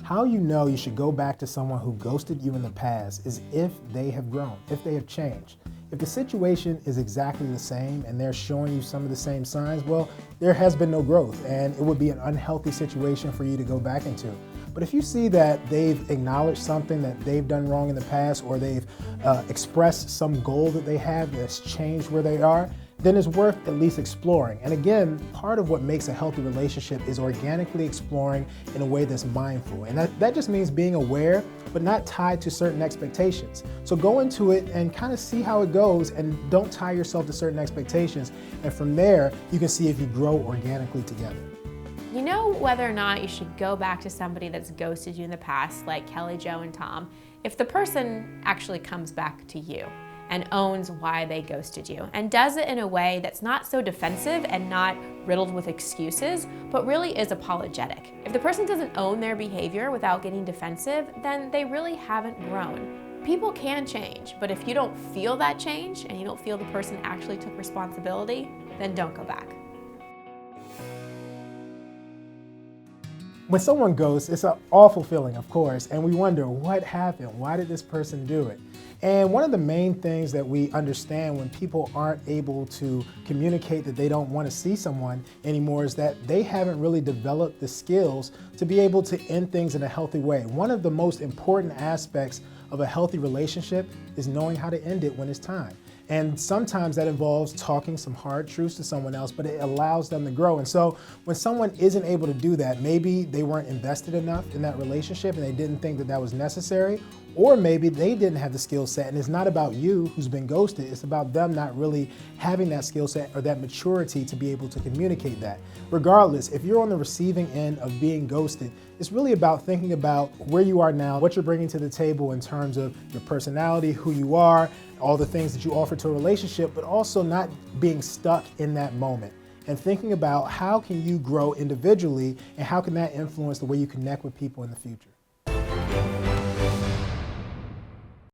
How you know you should go back to someone who ghosted you in the past is if they have grown, if they have changed. If the situation is exactly the same and they're showing you some of the same signs, well, there has been no growth and it would be an unhealthy situation for you to go back into. But if you see that they've acknowledged something that they've done wrong in the past, or they've expressed some goal that they have that's changed where they are, then it's worth at least exploring. And again, part of what makes a healthy relationship is organically exploring in a way that's mindful. And that just means being aware, but not tied to certain expectations. So go into it and kind of see how it goes, and don't tie yourself to certain expectations. And from there, you can see if you grow organically together. You know whether or not you should go back to somebody that's ghosted you in the past, like Kelly, Joe, and Tom, if the person actually comes back to you and owns why they ghosted you, and does it in a way that's not so defensive and not riddled with excuses, but really is apologetic. If the person doesn't own their behavior without getting defensive, then they really haven't grown. People can change, but if you don't feel that change and you don't feel the person actually took responsibility, then don't go back. When someone ghosts, it's an awful feeling, of course, and we wonder what happened? Why did this person do it? And one of the main things that we understand when people aren't able to communicate that they don't want to see someone anymore is that they haven't really developed the skills to be able to end things in a healthy way. One of the most important aspects of a healthy relationship is knowing how to end it when it's time. And sometimes that involves talking some hard truths to someone else, but it allows them to grow. And so when someone isn't able to do that, maybe they weren't invested enough in that relationship and they didn't think that that was necessary, or maybe they didn't have the skill set. And it's not about you who's been ghosted, it's about them not really having that skill set or that maturity to be able to communicate that. Regardless, if you're on the receiving end of being ghosted, it's really about thinking about where you are now, what you're bringing to the table in terms of your personality, who you are, all the things that you offer to a relationship, but also not being stuck in that moment. And thinking about how can you grow individually and how can that influence the way you connect with people in the future.